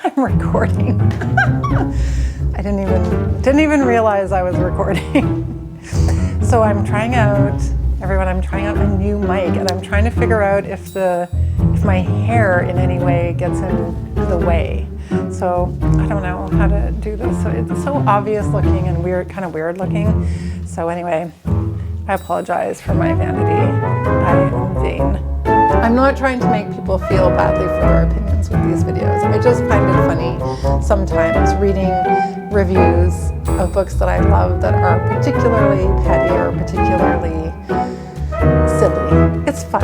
I'm recording. I didn't even realize I was recording. So I'm trying out, everyone, I'm trying out a new mic, and I'm trying to figure out if my hair in any way gets in the way. So I don't know how to do this. So it's so obvious looking and weird, kind of weird looking. So anyway, I apologize for my vanity. I am vain. I'm not trying to make people feel badly for their opinions with these videos. I just find it funny sometimes reading reviews of books that I love that are particularly petty or particularly silly. It's fun.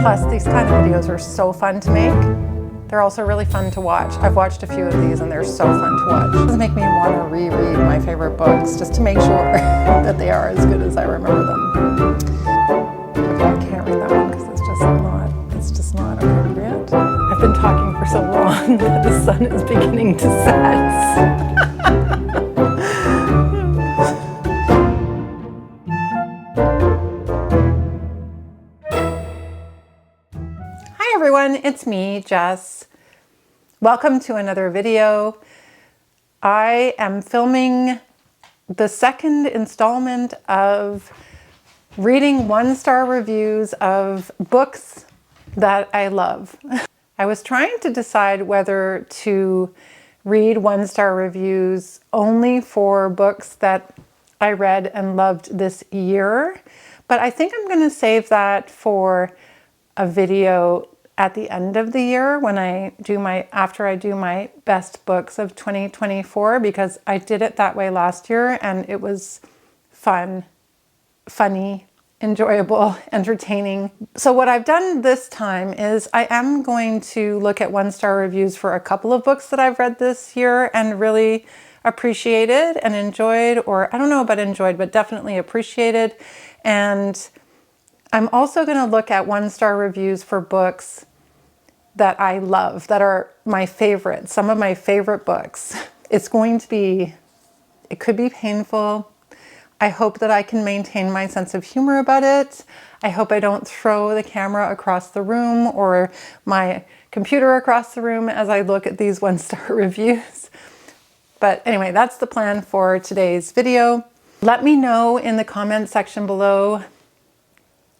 Plus, these kind of videos are so fun to make. They're also really fun to watch. I've watched a few of these and they're so fun to watch. It does make me want to reread my favorite books just to make sure that they are as good as I remember them. Okay, I can't read that one because it's just not appropriate. I've been talking for so long that the sun is beginning to set. Hi everyone, it's me, Jess. Welcome to another video. I am filming the second installment of reading one-star reviews of books that I love. I was trying to decide whether to read one-star reviews only for books that I read and loved this year, but I think I'm going to save that for a video at the end of the year when after I do my best books of 2024, because I did it that way last year and it was fun, funny, enjoyable, entertaining. So what I've done this time is I am going to look at one-star reviews for a couple of books that I've read this year and really appreciated and enjoyed, or I don't know about enjoyed, but definitely appreciated. And I'm also going to look at one-star reviews for books that I love, that are my favorites, some of my favorite books. It could be painful. I hope that I can maintain my sense of humor about it. I hope I don't throw the camera across the room or my computer across the room as I look at these one-star reviews. But anyway, that's the plan for today's video. Let me know in the comment section below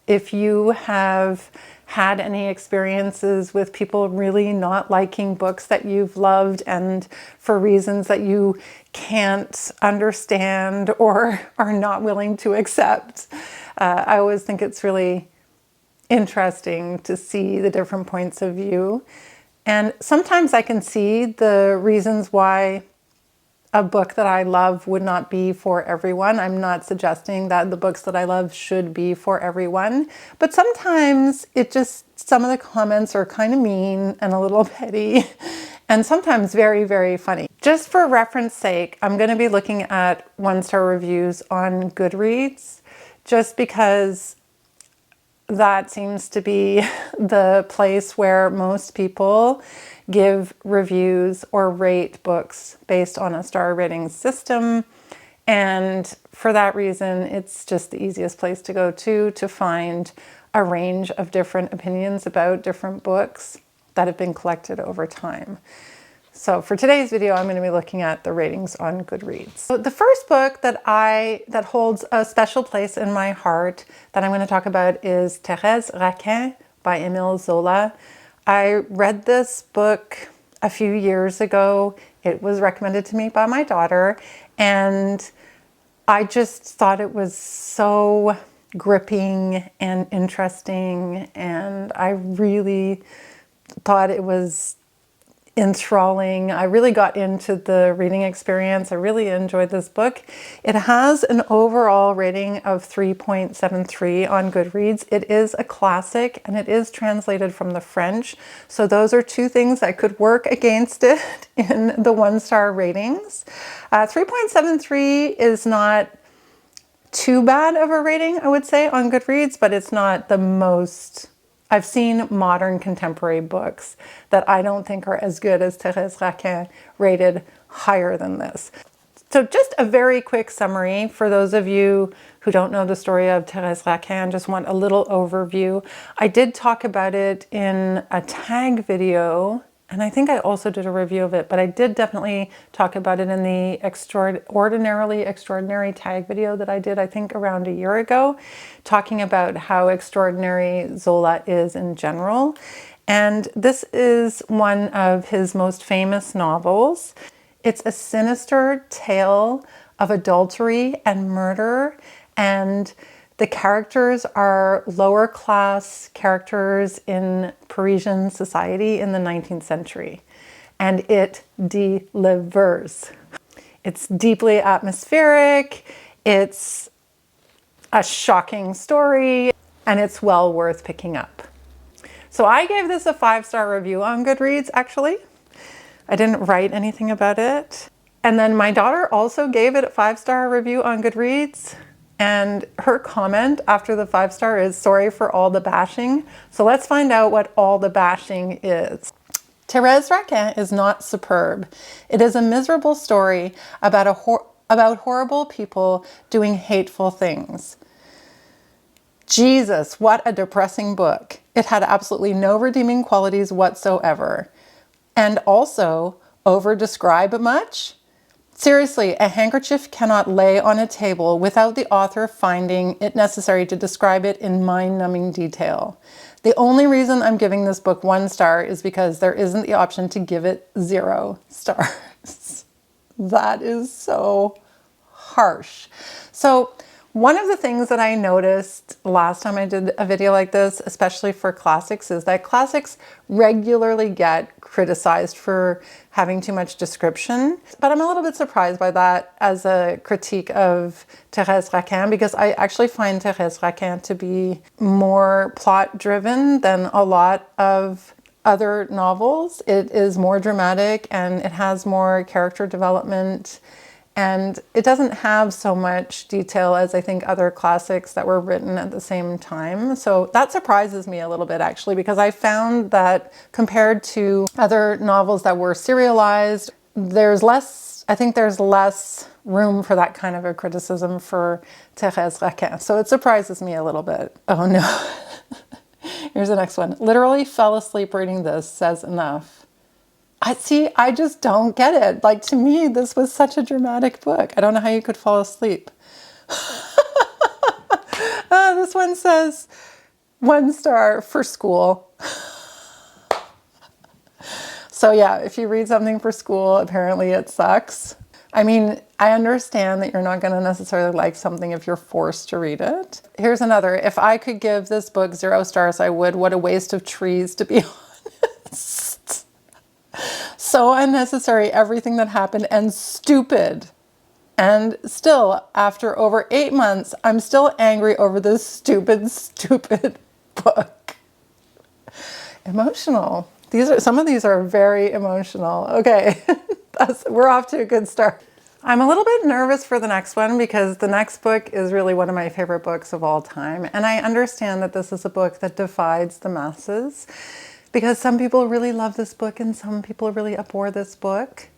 if you have had any experiences with people really not liking books that you've loved and for reasons that you can't understand or are not willing to accept. I always think it's really interesting to see the different points of view. And sometimes I can see the reasons why a book that I love would not be for everyone. I'm not suggesting that the books that I love should be for everyone, but sometimes some of the comments are kind of mean and a little petty and sometimes very, very funny. Just for reference sake, I'm going to be looking at one-star reviews on Goodreads just because that seems to be the place where most people give reviews or rate books based on a star rating system. And for that reason, it's just the easiest place to go to find a range of different opinions about different books that have been collected over time. So for today's video, I'm going to be looking at the ratings on Goodreads. So the first book that holds a special place in my heart that I'm going to talk about is Therese, Raquin by Emile Zola. I read this book a few years ago. It was recommended to me by my daughter, and I just thought it was so gripping and interesting, and I really thought it was enthralling. I really got into the reading experience. I really enjoyed this book. It has an overall rating of 3.73 on Goodreads. It is a classic and it is translated from the French. So those are two things that could work against it in the one-star ratings. 3.73 is not too bad of a rating, I would say, on Goodreads, but it's not the most. I've seen modern contemporary books that I don't think are as good as Therese Raquin rated higher than this. So just a very quick summary for those of you who don't know the story of Therese Raquin, just want a little overview. I did talk about it in a tag video And I think I also did a review of it, but I did definitely talk about it in the Ordinarily Extraordinary tag video that I did, I think around a year ago, talking about how extraordinary Zola is in general. And this is one of his most famous novels. It's a sinister tale of adultery and murder, and the characters are lower class characters in Parisian society in the 19th century. And it delivers. It's deeply atmospheric, it's a shocking story, and it's well worth picking up. So I gave this a 5-star review on Goodreads, actually. I didn't write anything about it. And then my daughter also gave it a 5-star review on Goodreads. And her comment after the 5-star is, sorry for all the bashing. So let's find out what all the bashing is. Therese Raquin is not superb. It is a miserable story about horrible people doing hateful things. Jesus, what a depressing book. It had absolutely no redeeming qualities whatsoever. And also, over-describe much? Seriously, a handkerchief cannot lay on a table without the author finding it necessary to describe it in mind-numbing detail. The only reason I'm giving this book 1 star is because there isn't the option to give it 0 stars. That is so harsh. So one of the things that I noticed last time I did a video like this, especially for classics, is that classics regularly get criticized for having too much description. But I'm a little bit surprised by that as a critique of Therese Raquin, because I actually find Therese Raquin to be more plot-driven than a lot of other novels. It is more dramatic and it has more character development. And it doesn't have so much detail as I think other classics that were written at the same time. So that surprises me a little bit, actually, because I found that compared to other novels that were serialized, I think there's less room for that kind of a criticism for Therese Raquin. So it surprises me a little bit. Oh no. Here's the next one. Literally fell asleep reading this, says enough. I just don't get it. Like, to me, this was such a dramatic book. I don't know how you could fall asleep. This one says 1 star for school. So yeah, if you read something for school, apparently it sucks. I mean, I understand that you're not going to necessarily like something if you're forced to read it. Here's another. If I could give this book 0 stars, I would. What a waste of trees, to be honest. So unnecessary, everything that happened, and stupid. And still, after over 8 months, I'm still angry over this stupid book. Emotional. Some of these are very emotional. Okay, we're off to a good start. I'm a little bit nervous for the next one because the next book is really one of my favorite books of all time. And I understand that this is a book that divides the masses, because some people really love this book and some people really abhor this book.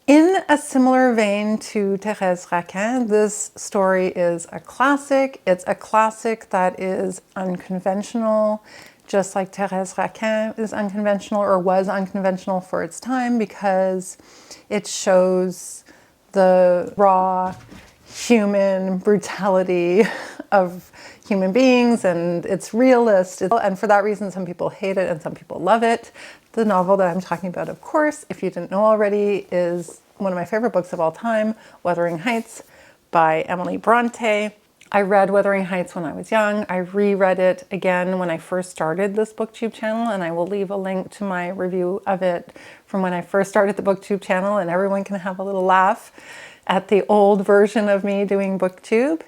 In a similar vein to Therese Raquin, this story is a classic. It's a classic that is unconventional, just like Therese Raquin is unconventional, or was unconventional for its time, because it shows the raw human brutality of human beings, and it's realist. And for that reason, some people hate it and some people love it. The novel that I'm talking about, of course, if you didn't know already, is one of my favorite books of all time, Wuthering Heights by Emile Bronte. I read Wuthering Heights when I was young. I reread it again when I first started this BookTube channel, and I will leave a link to my review of it from when I first started the BookTube channel, and everyone can have a little laugh at the old version of me doing BookTube.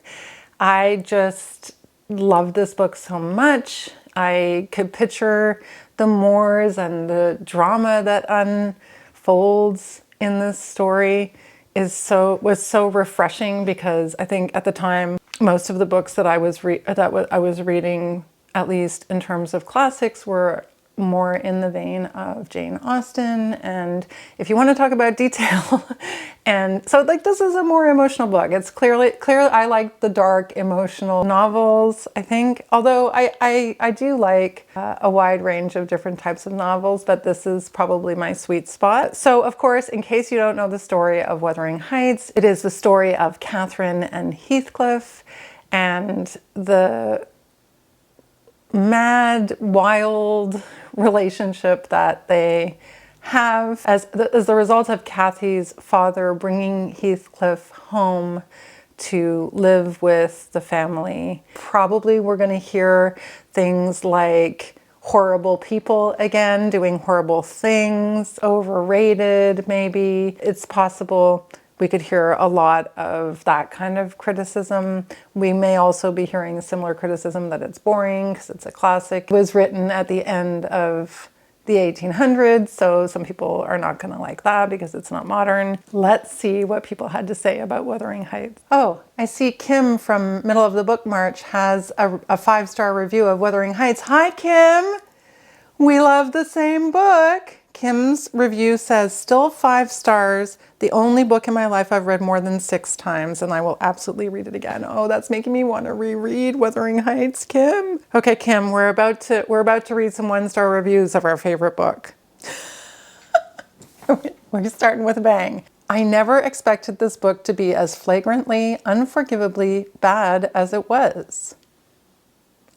I just loved this book so much. I could picture the moors and the drama that unfolds in this story was so refreshing, because I think at the time most of the books that I was reading, at least in terms of classics, were more in the vein of Jane Austen. And if you want to talk about detail, and so like this is a more emotional book. It's clearly I like the dark emotional novels, I think, although I do like a wide range of different types of novels, but this is probably my sweet spot. So of course, in case you don't know the story of Wuthering Heights, it is the story of Catherine and Heathcliff and the mad, wild relationship that they have as the result of Cathy's father bringing Heathcliff home to live with the family. Probably we're going to hear things like horrible people again, doing horrible things, overrated maybe. It's possible we could hear a lot of that kind of criticism. We may also be hearing similar criticism that it's boring because it's a classic. It was written at the end of the 1800s, so some people are not going to like that because it's not modern. Let's see what people had to say about Wuthering Heights. Oh, I see Kim from Middle of the Book March has a 5-star review of Wuthering Heights. Hi, Kim! We love the same book. Kim's review says, still 5 stars, the only book in my life I've read more than 6 times, and I will absolutely read it again. Oh, that's making me want to reread Wuthering Heights, Kim. Okay, Kim, we're about to read some 1-star reviews of our favorite book. We're starting with a bang. I never expected this book to be as flagrantly, unforgivably bad as it was.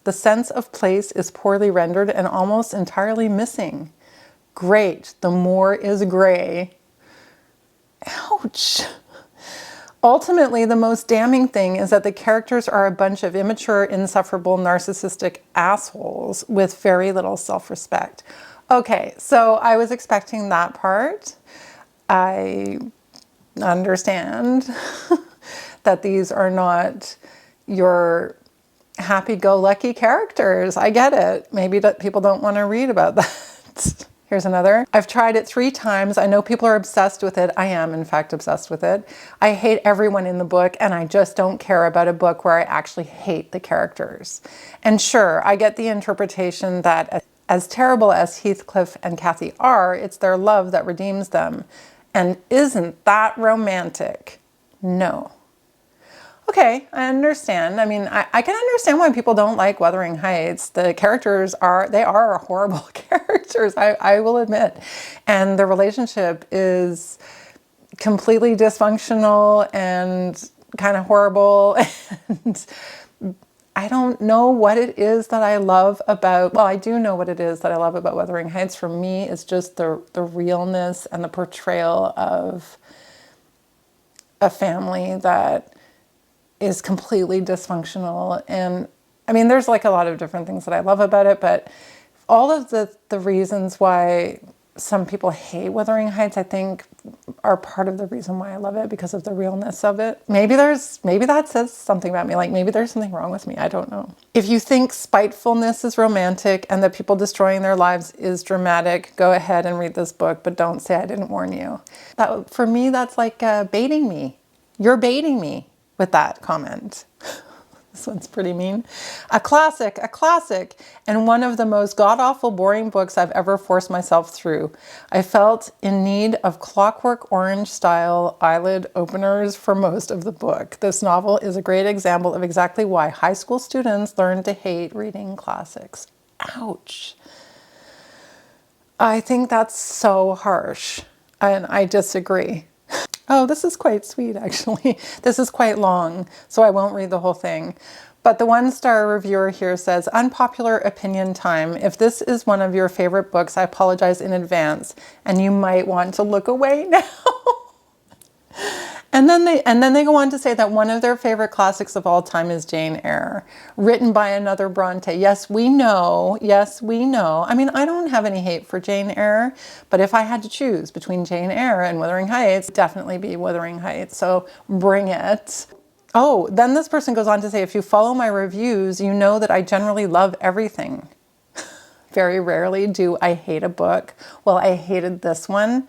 The sense of place is poorly rendered and almost entirely missing. Great, the moor is gray. Ouch. Ultimately, the most damning thing is that the characters are a bunch of immature, insufferable, narcissistic assholes with very little self-respect. Okay, so I was expecting that part. I understand that these are not your happy-go-lucky characters. I get it. Maybe that people don't want to read about that. Here's another. I've tried it 3 times. I know people are obsessed with it. I am, in fact, obsessed with it. I hate everyone in the book, and I just don't care about a book where I actually hate the characters. And sure, I get the interpretation that as terrible as Heathcliff and Cathy are, it's their love that redeems them. And isn't that romantic? No. Okay, I understand. I mean, I can understand why people don't like Wuthering Heights. The characters are horrible characters, I will admit. And the relationship is completely dysfunctional and kind of horrible. And I don't know what it is that I love about, well, I do know what it is that I love about Wuthering Heights. For me, it's just the realness and the portrayal of a family that is completely dysfunctional. And I mean, there's like a lot of different things that I love about it, but all of the reasons why some people hate Wuthering Heights, I think, are part of the reason why I love it, because of the realness of it. Maybe that says something about me. Like maybe there's something wrong with me. I don't know. If you think spitefulness is romantic and that people destroying their lives is dramatic, go ahead and read this book, but don't say I didn't warn you. That, for me, that's like baiting me. You're baiting me with that comment. This one's pretty mean. A classic, and one of the most god-awful boring books I've ever forced myself through. I felt in need of Clockwork Orange style eyelid openers for most of the book. This novel is a great example of exactly why high school students learn to hate reading classics. Ouch. I think that's so harsh, and I disagree. Oh, this is quite sweet, actually. This is quite long, so I won't read the whole thing. But the 1-star reviewer here says, unpopular opinion time. If this is one of your favorite books, I apologize in advance, and you might want to look away now. And then they go on to say that one of their favorite classics of all time is Jane Eyre, written by another Bronte. Yes, we know. Yes, we know. I mean, I don't have any hate for Jane Eyre, but if I had to choose between Jane Eyre and Wuthering Heights, it'd definitely be Wuthering Heights. So bring it. Oh, then this person goes on to say, if you follow my reviews, you know that I generally love everything. Very rarely do I hate a book. Well, I hated this one.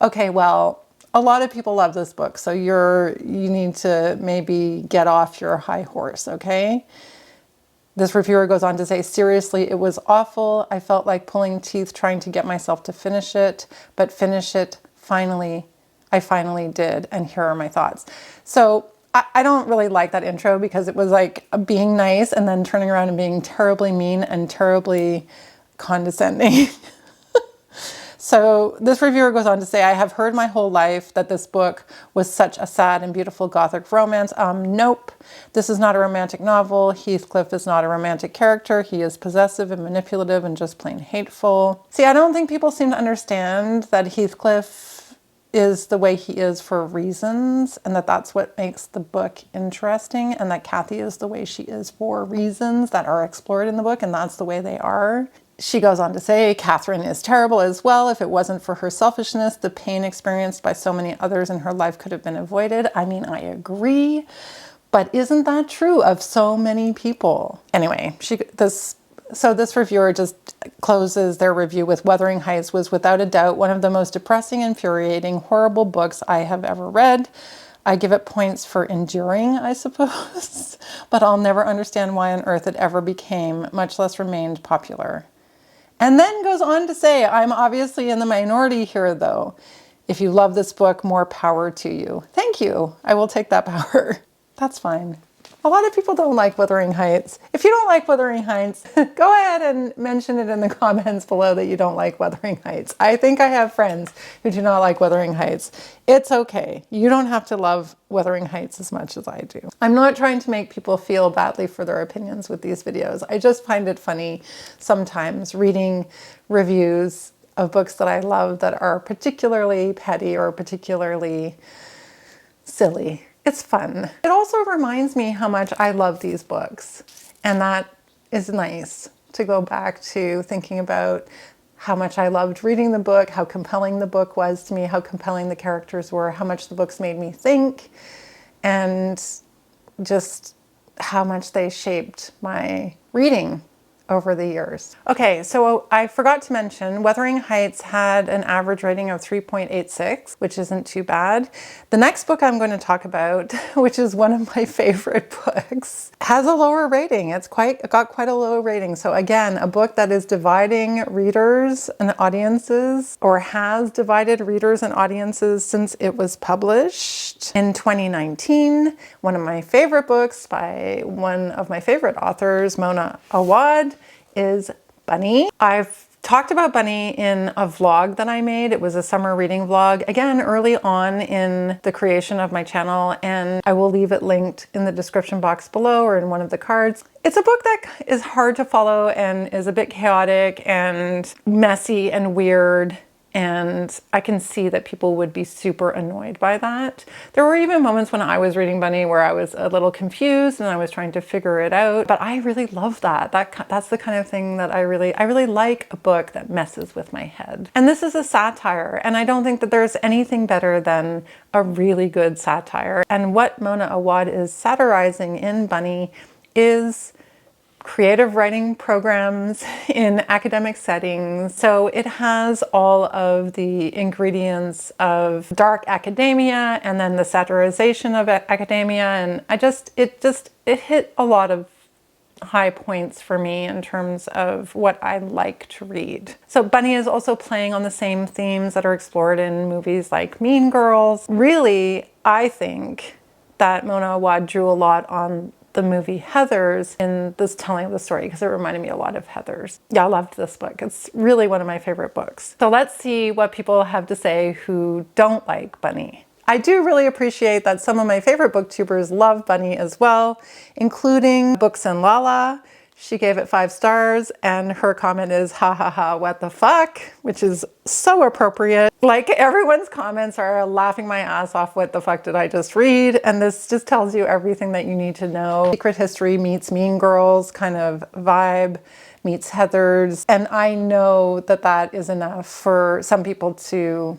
Okay, well, a lot of people love this book, so you need to maybe get off your high horse, okay? This reviewer goes on to say, seriously, it was awful. I felt like pulling teeth trying to get myself to finish it, but finish it finally. I finally did, and here are my thoughts. So I don't really like that intro because it was like being nice and then turning around and being terribly mean and terribly condescending. So this reviewer goes on to say, I have heard my whole life that this book was such a sad and beautiful Gothic romance. Nope, this is not a romantic novel. Heathcliff is not a romantic character. He is possessive and manipulative and just plain hateful. See, I don't think people seem to understand that Heathcliff is the way he is for reasons, and that that's what makes the book interesting, and that Kathy is the way she is for reasons that are explored in the book, and that's the way they are. She goes on to say, Catherine is terrible as well. If it wasn't for her selfishness, the pain experienced by so many others in her life could have been avoided. I mean, I agree, but isn't that true of so many people? Anyway, this reviewer just closes their review with, Wuthering Heights was without a doubt one of the most depressing, infuriating, horrible books I have ever read. I give it points for enduring, I suppose, but I'll never understand why on earth it ever became, much less remained, popular. And then goes on to say, I'm obviously in the minority here, though. If you love this book, more power to you. Thank you. I will take that power. That's fine. A lot of people don't like Wuthering Heights. If you don't like Wuthering Heights, go ahead and mention it in the comments below that you don't like Wuthering Heights. I think I have friends who do not like Wuthering Heights. It's okay. You don't have to love Wuthering Heights as much as I do. I'm not trying to make people feel badly for their opinions with these videos. I just find it funny sometimes reading reviews of books that I love that are particularly petty or particularly silly. It's fun. It also reminds me how much I love these books. And that is nice to go back to thinking about how much I loved reading the book, how compelling the book was to me, how compelling the characters were, how much the books made me think, and just how much they shaped my reading over the years. Okay, so I forgot to mention, Wuthering Heights had an average rating of 3.86, which isn't too bad. The next book I'm going to talk about, which is one of my favorite books, has a lower rating. It got quite a low rating. So again, a book that is dividing readers and audiences, or has divided readers and audiences since it was published in 2019. One of my favorite books by one of my favorite authors, Mona Awad, is Bunny. I've talked about Bunny in a vlog that I made. It was a summer reading vlog, again, early on in the creation of my channel, and I will leave it linked in the description box below or in one of the cards. It's a book that is hard to follow and is a bit chaotic and messy and weird, and I can see that people would be super annoyed by that. There were even moments when I was reading Bunny where I was a little confused and I was trying to figure it out, but I really love that. That's the kind of thing that I really like, a book that messes with my head. And this is a satire, and I don't think that there's anything better than a really good satire. And what Mona Awad is satirizing in Bunny is creative writing programs in academic settings. So it has all of the ingredients of dark academia and then the satirization of academia. And it hit a lot of high points for me in terms of what I like to read. So Bunny is also playing on the same themes that are explored in movies like Mean Girls. Really, I think that Mona Awad drew a lot on the movie Heathers in this telling of the story, because it reminded me a lot of Heathers. Yeah, I loved this book. It's really one of my favorite books. So let's see what people have to say who don't like Bunny. I do really appreciate that some of my favorite booktubers love Bunny as well, including Books and Lala. She gave it 5 stars, and her comment is, ha ha ha, what the fuck? Which is so appropriate. Like, everyone's comments are laughing my ass off, what the fuck did I just read? And this just tells you everything that you need to know. Secret History meets Mean Girls kind of vibe, meets Heathers. And I know that that is enough for some people to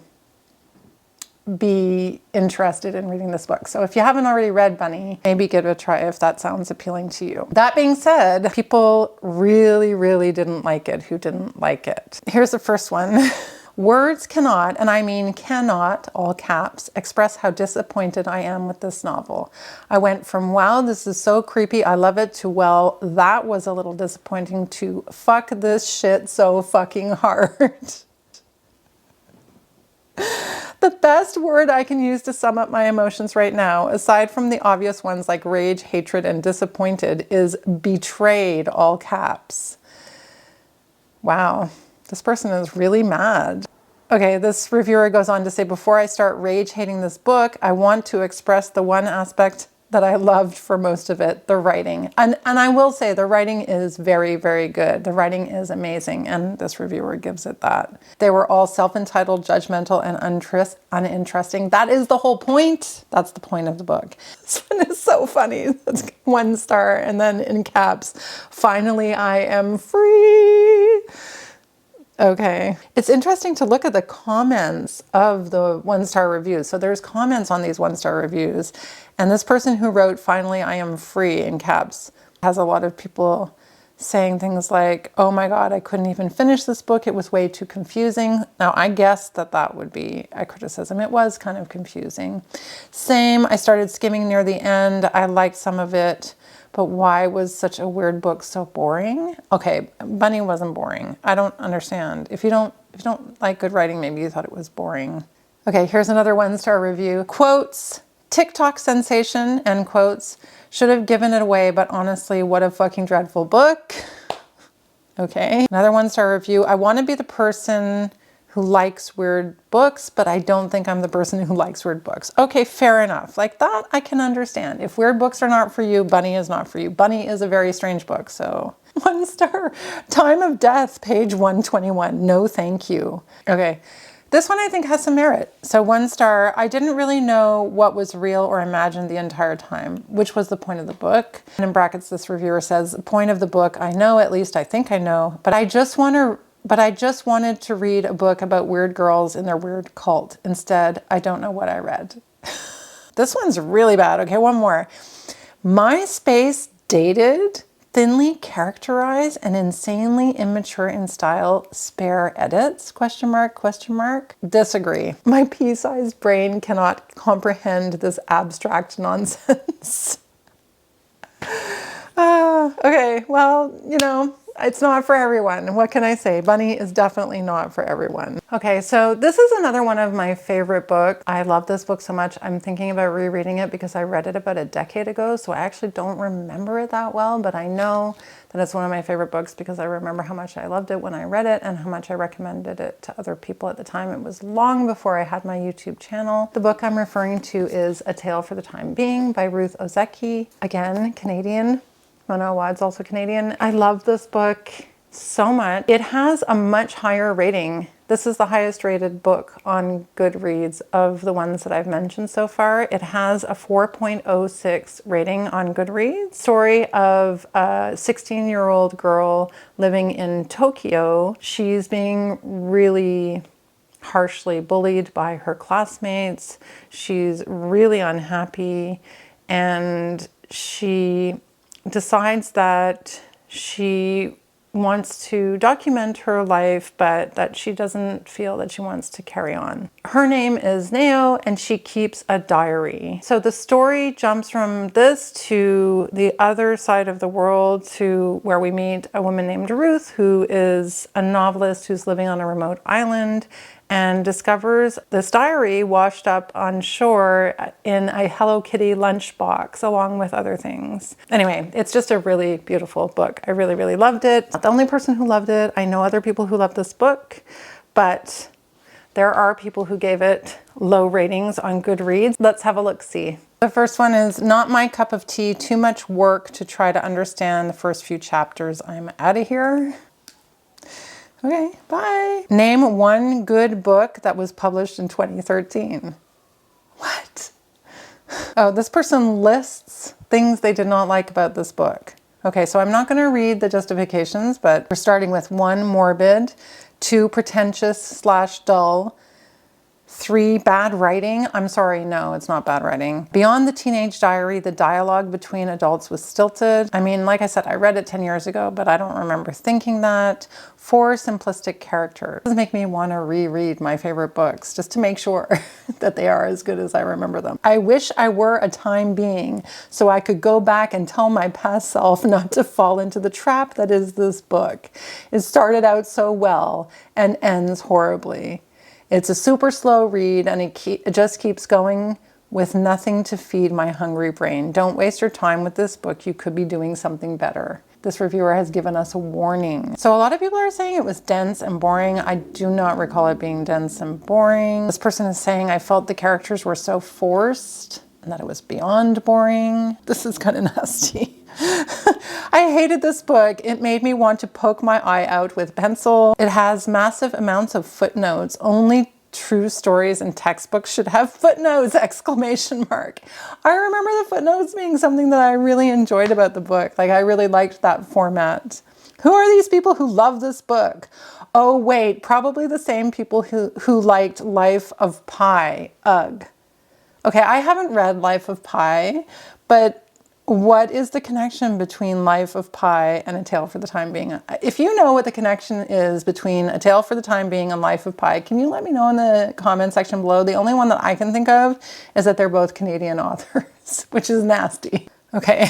be interested in reading this book. So if you haven't already read Bunny, maybe give it a try if that sounds appealing to you. That being said, people really didn't like it who didn't like it. Here's the first one. Words cannot, and I mean cannot, all caps, express how disappointed I am with this novel. I went from, wow, this is so creepy, I love it, to, well, that was a little disappointing, to, fuck this shit so fucking hard. The best word I can use to sum up my emotions right now, aside from the obvious ones like rage, hatred, and disappointed, is betrayed, all caps. Wow, this person is really mad. Okay, this reviewer goes on to say, before I start rage hating this book, I want to express the one aspect that I loved for most of it, the writing. And I will say the writing is very, very good. The writing is amazing, and this reviewer gives it that. They were all self-entitled, judgmental, and uninteresting. That is the whole point. That's the point of the book. This one is so funny. That's 1 star, and then in caps, finally I am free. Okay. It's interesting to look at the comments of the 1-star reviews. So there's comments on these 1-star reviews. And this person who wrote, finally, I am free, in caps, has a lot of people saying things like, oh my God, I couldn't even finish this book. It was way too confusing. Now, I guessed that that would be a criticism. It was kind of confusing. Same, I started skimming near the end. I liked some of it. But why was such a weird book so boring? Okay, Bunny wasn't boring. I don't understand. If you don't like good writing, maybe you thought it was boring. Okay, here's another 1-star review. Quotes, TikTok sensation, end quotes. Should have given it away, but honestly, what a fucking dreadful book. Okay, another 1-star review. I want to be the person who likes weird books, but I don't think I'm the person who likes weird books. Okay, fair enough. Like that, I can understand. If weird books are not for you, Bunny is not for you. Bunny is a very strange book, so 1 star. Time of Death, page 121. No, thank you. Okay, this one I think has some merit. So 1 star, I didn't really know what was real or imagined the entire time, which was the point of the book. And in brackets, this reviewer says, the point of the book, I know, at least I think I know, but I just wanted to read a book about weird girls in their weird cult. Instead, I don't know what I read. This one's really bad. Okay, one more. MySpace dated, thinly characterized, and insanely immature in style, spare edits, question mark, question mark. Disagree. My pea-sized brain cannot comprehend this abstract nonsense. Okay, well, you know, it's not for everyone. What can I say? Bunny is definitely not for everyone. Okay, so this is another one of my favorite books. I love this book so much. I'm thinking about rereading it because I read it about a decade ago, so I actually don't remember it that well, but I know that it's one of my favorite books because I remember how much I loved it when I read it and how much I recommended it to other people at the time. It was long before I had my YouTube channel. The book I'm referring to is A Tale for the Time Being by Ruth Ozeki. Again, Canadian. Mona Awad's also Canadian. I love this book so much. It has a much higher rating. This is the highest rated book on Goodreads of the ones that I've mentioned so far. It has a 4.06 rating on Goodreads. Story of a 16-year-old girl living in Tokyo. She's being really harshly bullied by her classmates. She's really unhappy, and she decides that she wants to document her life, but that she doesn't feel that she wants to carry on. Her name is Neo, and she keeps a diary. So the story jumps from this to the other side of the world, to where we meet a woman named Ruth, who is a novelist who's living on a remote island and discovers this diary washed up on shore in a Hello Kitty lunchbox, along with other things. Anyway, it's just a really beautiful book. I really, really loved it. Not the only person who loved it. I know other people who love this book, but there are people who gave it low ratings on Goodreads. Let's have a look-see. The first one is not my cup of tea, too much work to try to understand the first few chapters. I'm out of here. Okay, bye. Name one good book that was published in 2013. What? Oh, this person lists things they did not like about this book. Okay, so I'm not going to read the justifications, but we're starting with 1, morbid, 2, pretentious / dull, 3, bad writing. I'm sorry, no, it's not bad writing. Beyond the Teenage Diary, the dialogue between adults was stilted. I mean, like I said, I read it 10 years ago, but I don't remember thinking that. 4, simplistic characters. This make me want to reread my favorite books just to make sure that they are as good as I remember them. I wish I were a time being so I could go back and tell my past self not to fall into the trap that is this book. It started out so well and ends horribly. It's a super slow read and it just keeps going with nothing to feed my hungry brain. Don't waste your time with this book. You could be doing something better. This reviewer has given us a warning. So a lot of people are saying it was dense and boring. I do not recall it being dense and boring. This person is saying I felt the characters were so forced and that it was beyond boring. This is kind of nasty. I hated this book. It made me want to poke my eye out with pencil. It has massive amounts of footnotes. Only true stories and textbooks should have footnotes, exclamation mark. I remember the footnotes being something that I really enjoyed about the book. Like, I really liked that format. Who are these people who love this book? Oh wait, probably the same people who liked Life of Pi. Ugh. Okay, I haven't read Life of Pi, but what is the connection between Life of Pi and A Tale for the Time Being? If you know what the connection is between A Tale for the Time Being and Life of Pi, can you let me know in the comment section below? The only one that I can think of is that they're both Canadian authors, which is nasty. Okay,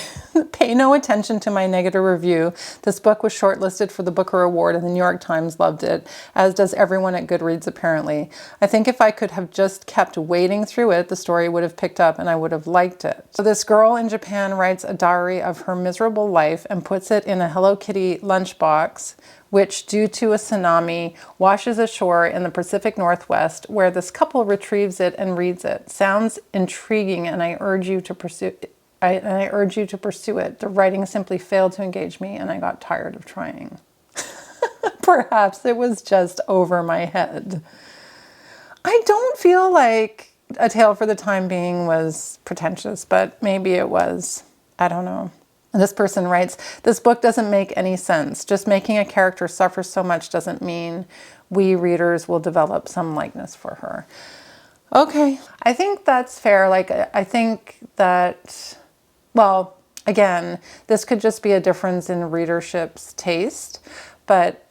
pay no attention to my negative review. This book was shortlisted for the Booker Award and the New York Times loved it, as does everyone at Goodreads apparently. I think if I could have just kept wading through it, the story would have picked up and I would have liked it. So this girl in Japan writes a diary of her miserable life and puts it in a Hello Kitty lunchbox, which, due to a tsunami, washes ashore in the Pacific Northwest, where this couple retrieves it and reads it. Sounds intriguing and I urge you to pursue it. I urge you to pursue it. The writing simply failed to engage me and I got tired of trying. Perhaps it was just over my head. I don't feel like A Tale for the Time Being was pretentious, but maybe it was. I don't know. This person writes, this book doesn't make any sense. Just making a character suffer so much doesn't mean we readers will develop some likeness for her. Okay, I think that's fair. Like, I think that, well, again, this could just be a difference in readership's taste, but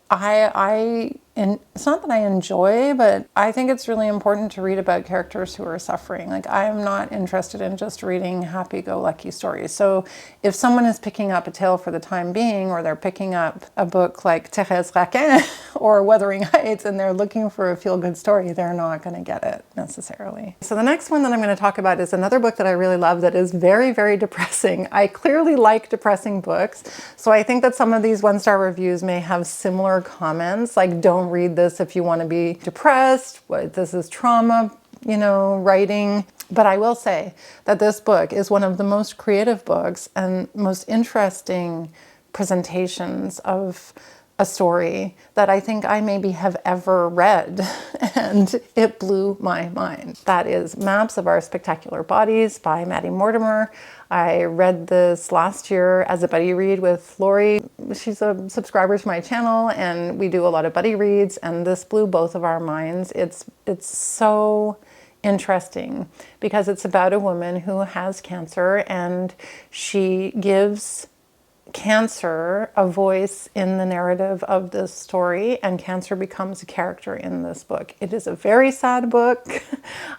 it's not that I enjoy, but I think it's really important to read about characters who are suffering. Like, I am not interested in just reading happy-go-lucky stories. So if someone is picking up A Tale for the Time Being, or they're picking up a book like Therese Raquin or Wuthering Heights and they're looking for a feel-good story, they're not going to get it necessarily. So the next one that I'm going to talk about is another book that I really love that is very, very depressing. I clearly like depressing books, so I think that some of these one-star reviews may have similar comments, like, don't read this if you want to be depressed, this is trauma, you know, writing. But I will say that this book is one of the most creative books and most interesting presentations of a story that I think I maybe have ever read, and it blew my mind. That is Maps of Our Spectacular Bodies by Maddie Mortimer. I read this last year as a buddy read with Lori. She's a subscriber to my channel and we do a lot of buddy reads, and this blew both of our minds. It's so interesting because it's about a woman who has cancer and she gives cancer a voice in the narrative of this story, and cancer becomes a character in this book. It is a very sad book.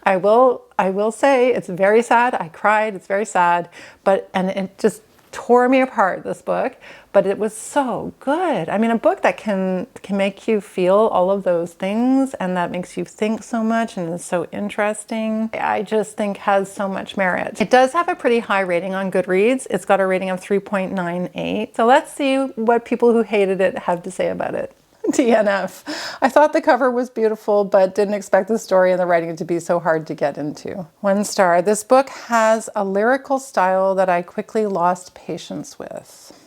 I will say it's very sad. I cried. It's very sad, and it just tore me apart, this book, but it was so good. I mean, a book that can make you feel all of those things and that makes you think so much and is so interesting, I just think has so much merit. It does have a pretty high rating on Goodreads. It's got a rating of 3.98. So let's see what people who hated it have to say about it. DNF. I thought the cover was beautiful, but didn't expect the story and the writing to be so hard to get into. 1 star. This book has a lyrical style that I quickly lost patience with.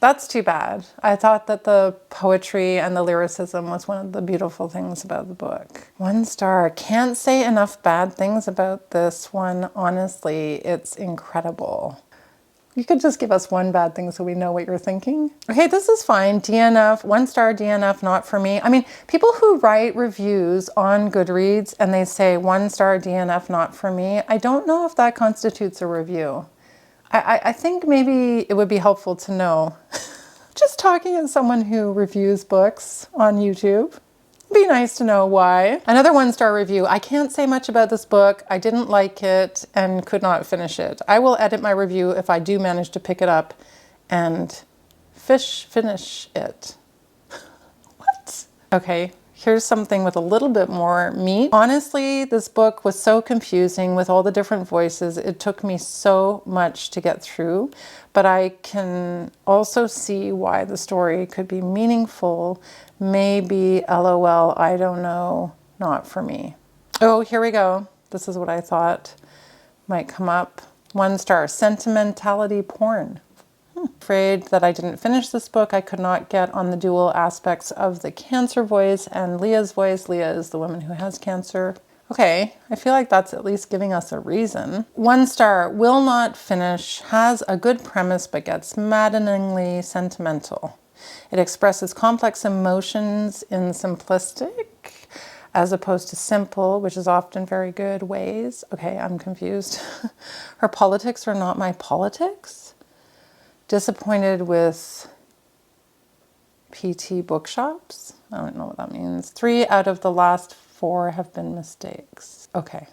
That's too bad. I thought that the poetry and the lyricism was one of the beautiful things about the book. 1 star. Can't say enough bad things about this one. Honestly, it's incredible. You could just give us one bad thing so we know what you're thinking. Okay, this is fine. DNF, 1-star DNF, not for me. I mean, people who write reviews on Goodreads and they say 1-star DNF, not for me, I don't know if that constitutes a review. I think maybe it would be helpful to know. Just talking as someone who reviews books on YouTube. Be nice to know why. Another 1-star review. I can't say much about this book. I didn't like it and could not finish it. I will edit my review if I do manage to pick it up and finish it. What? Okay, here's something with a little bit more meat. Honestly, this book was so confusing with all the different voices. It took me so much to get through, but I can also see why the story could be meaningful. Maybe, LOL, I don't know, not for me. Oh, here we go. This is what I thought might come up. 1-star, sentimentality porn. Afraid that I didn't finish this book. I could not get on the dual aspects of the cancer voice and Leah's voice. Leah is the woman who has cancer. Okay, I feel like that's at least giving us a reason. 1-star, will not finish, has a good premise but gets maddeningly sentimental. It expresses complex emotions in simplistic as opposed to simple, which is often very good, ways. Okay, I'm confused. Her politics are not my politics. Disappointed with PT bookshops. I don't know what that means. 3 out of the last 4 have been mistakes. Okay.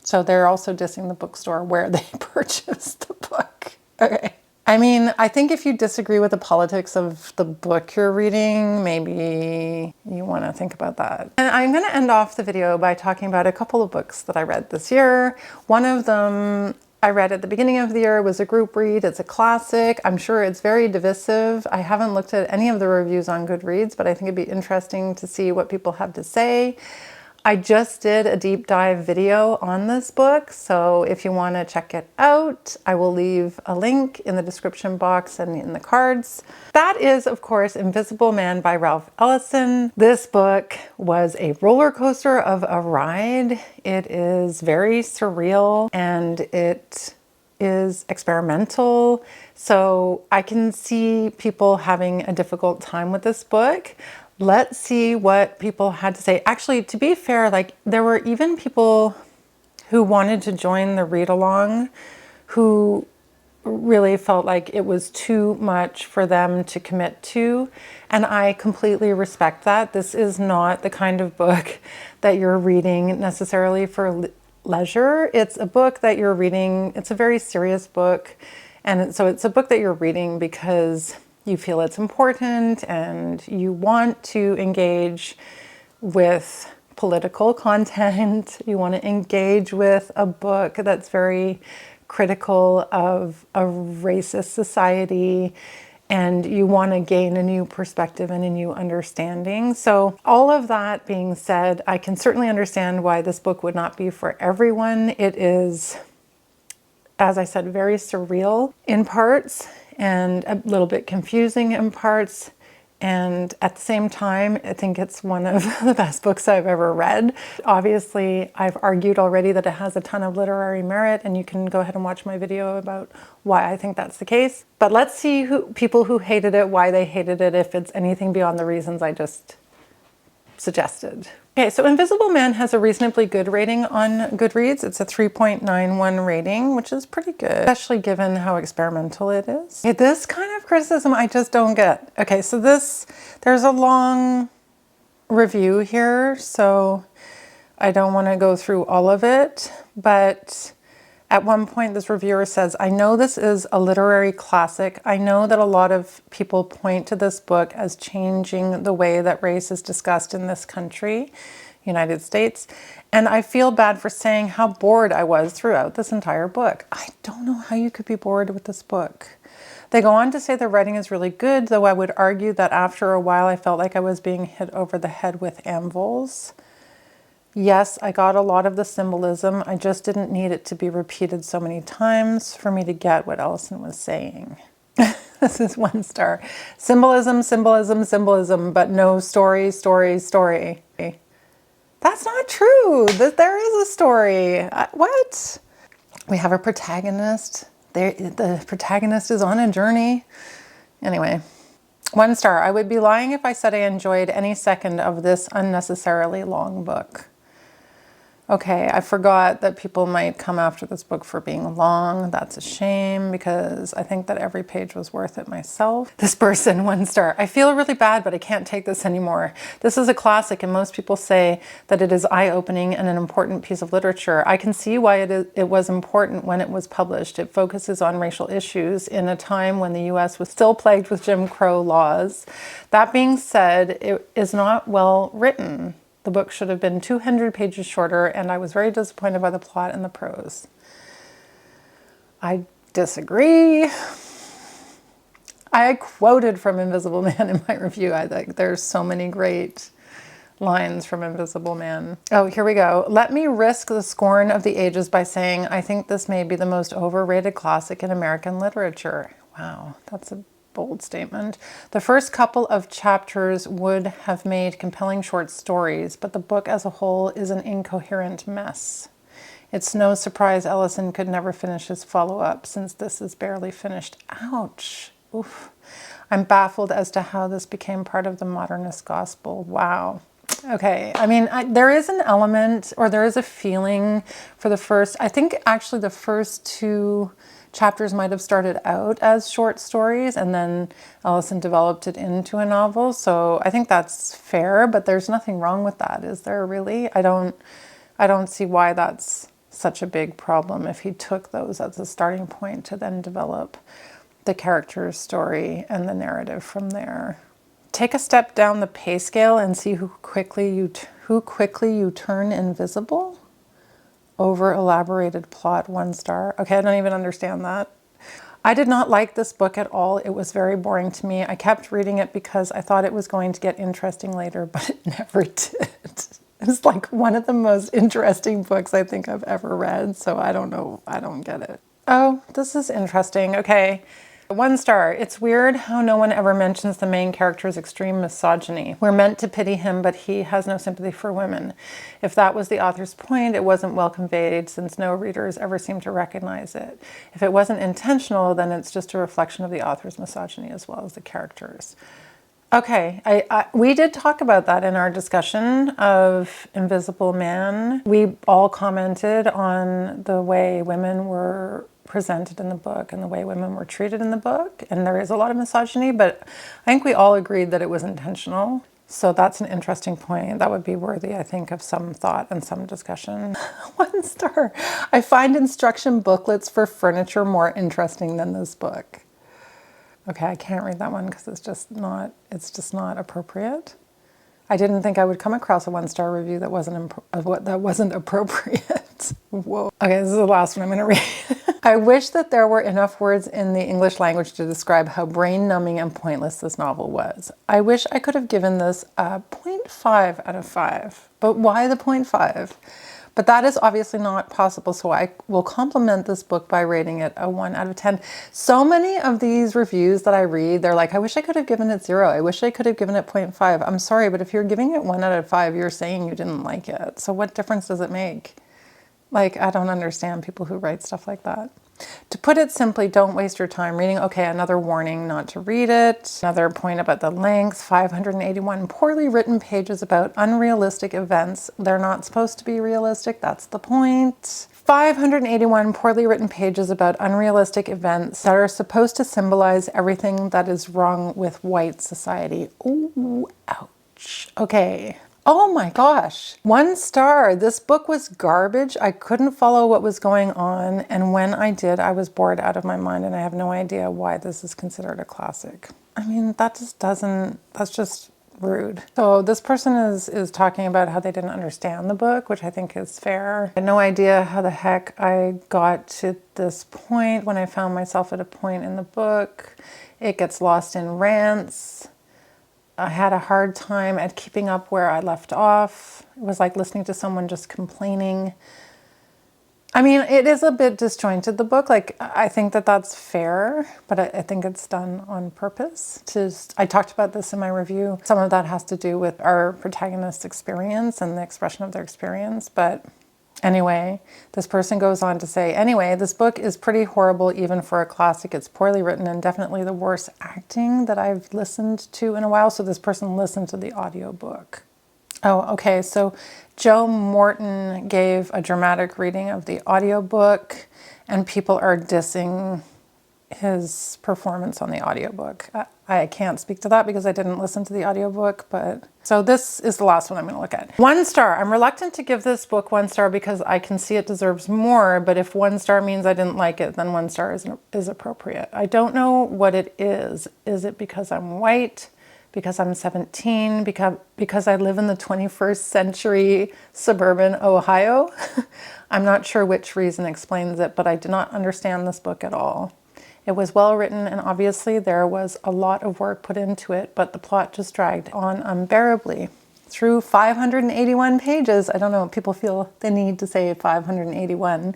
So they're also dissing the bookstore where they purchased the book. Okay. I mean, I think if you disagree with the politics of the book you're reading, maybe you want to think about that. And I'm going to end off the video by talking about a couple of books that I read this year. One of them I read at the beginning of the year, was a group read. It's a classic. I'm sure it's very divisive. I haven't looked at any of the reviews on Goodreads, but I think it'd be interesting to see what people have to say. I just did a deep dive video on this book, so if you want to check it out, I will leave a link in the description box and in the cards. That is, of course, Invisible Man by Ralph Ellison. This book was a roller coaster of a ride. It is very surreal and it is experimental. So I can see people having a difficult time with this book. Let's see what people had to say. Actually, to be fair, like there were even people who wanted to join the read along who really felt like it was too much for them to commit to. And I completely respect that. This is not the kind of book that you're reading necessarily for leisure. It's a book that you're reading. It's a very serious book. And so it's a book that you're reading because you feel it's important and you want to engage with political content. You want to engage with a book that's very critical of a racist society, and you want to gain a new perspective and a new understanding. So all of that being said, I can certainly understand why this book would not be for everyone. It is, as I said, very surreal in parts and a little bit confusing in parts. And at the same time, I think it's one of the best books I've ever read. Obviously, I've argued already that it has a ton of literary merit, and you can go ahead and watch my video about why I think that's the case. But let's see people who hated it, why they hated it, if it's anything beyond the reasons I just suggested. Okay, so Invisible Man has a reasonably good rating on Goodreads. It's a 3.91 rating, which is pretty good, especially given how experimental it is. Okay, this kind of criticism I just don't get. Okay, so there's a long review here, so I don't want to go through all of it, but at one point this reviewer says, I know this is a literary classic. I know that a lot of people point to this book as changing the way that race is discussed in this country, United States, and I feel bad for saying how bored I was throughout this entire book. I don't know how you could be bored with this book. They go on to say the writing is really good, though I would argue that after a while I felt like I was being hit over the head with anvils. Yes, I got a lot of the symbolism. I just didn't need it to be repeated so many times for me to get what Ellison was saying. This is 1 star. Symbolism, symbolism, symbolism, but no story, story, story. That's not true. There is a story. What? We have a protagonist. the protagonist is on a journey. Anyway, 1 star. I would be lying if I said I enjoyed any second of this unnecessarily long book. Okay, I forgot that people might come after this book for being long. That's a shame because I think that every page was worth it myself. This person, 1 star. I feel really bad, but I can't take this anymore. This is a classic and most people say that it is eye-opening and an important piece of literature. I can see why it was important when it was published. It focuses on racial issues in a time when the US was still plagued with Jim Crow laws. That being said, it is not well written. The book should have been 200 pages shorter, and I was very disappointed by the plot and the prose. I disagree. I quoted from Invisible Man in my review. I think there's so many great lines from Invisible Man. Oh, here we go. Let me risk the scorn of the ages by saying I think this may be the most overrated classic in American literature. Wow, that's a bold statement. The first couple of chapters would have made compelling short stories, but the book as a whole is an incoherent mess. It's no surprise Ellison could never finish his follow-up since this is barely finished. Ouch. Oof. I'm baffled as to how this became part of the modernist gospel. Wow. Okay, I mean, there is an element, or there is a feeling for the first, I think actually the first 2 chapters might have started out as short stories and then Ellison developed it into a novel. So I think that's fair, but there's nothing wrong with that, is there really? I don't see why that's such a big problem if he took those as a starting point to then develop the character's story and the narrative from there. Take a step down the pay scale and see who quickly you turn invisible. Over elaborated plot, 1 star. Okay, I don't even understand that. I did not like this book at all. It was very boring to me. I kept reading it because I thought it was going to get interesting later, but it never did. It's like one of the most interesting books I think I've ever read, so I don't know. I don't get it. Oh, this is interesting. Okay. 1 star. It's weird how no one ever mentions the main character's extreme misogyny. We're meant to pity him, but he has no sympathy for women. If that was the author's point, it wasn't well conveyed since no readers ever seem to recognize it. If it wasn't intentional, then it's just a reflection of the author's misogyny as well as the characters. Okay, we did talk about that in our discussion of Invisible Man. We all commented on the way women were presented in the book and the way women were treated in the book. And there is a lot of misogyny, but I think we all agreed that it was intentional. So that's an interesting point. That would be worthy, I think, of some thought and some discussion. 1 star. I find instruction booklets for furniture more interesting than this book. Okay, I can't read that one because it's just not appropriate. I didn't think I would come across a 1 star review that wasn't appropriate. Whoa. Okay, this is the last one I'm going to read. I wish that there were enough words in the English language to describe how brain-numbing and pointless this novel was. I wish I could have given this a 0.5 out of 5. But why the 0.5? But that is obviously not possible, so I will compliment this book by rating it a 1 out of 10. So many of these reviews that I read, they're like, I wish I could have given it 0. I wish I could have given it 0.5. I'm sorry, but if you're giving it 1 out of 5, you're saying you didn't like it. So what difference does it make? Like, I don't understand people who write stuff like that. To put it simply, don't waste your time reading. Okay, another warning not to read it. Another point about the length, 581 poorly written pages about unrealistic events. They're not supposed to be realistic, that's the point. 581 poorly written pages about unrealistic events that are supposed to symbolize everything that is wrong with white society. Ooh, ouch. Okay. Oh my gosh, 1 star. This book was garbage. I couldn't follow what was going on. And when I did, I was bored out of my mind and I have no idea why this is considered a classic. I mean, that's just rude. So this person is talking about how they didn't understand the book, which I think is fair. I had no idea how the heck I got to this point when I found myself at a point in the book. It gets lost in rants. I had a hard time at keeping up where I left off. It was like listening to someone just complaining. I mean, it is a bit disjointed, the book. Like, I think that that's fair, but I think it's done on purpose. I talked about this in my review. Some of that has to do with our protagonist's experience and the expression of their experience, but Anyway, this person goes on to say, anyway, this book is pretty horrible even for a classic. It's poorly written and definitely the worst acting that I've listened to in a while. So this person listened to the audiobook. Oh, okay. So Joe Morton gave a dramatic reading of the audiobook and people are dissing his performance on the audiobook. I can't speak to that because I didn't listen to the audiobook, but so this is the last one I'm going to look at. 1 star. I'm reluctant to give this book 1 star because I can see it deserves more, but if 1 star means I didn't like it, then 1 star is appropriate. I don't know what it is. Is it because I'm white? Because I'm 17? Because I live in the 21st century suburban Ohio? I'm not sure which reason explains it, but I did not understand this book at all. It was well written and obviously there was a lot of work put into it, but the plot just dragged on unbearably. Through 581 pages, I don't know, people feel the need to say 581.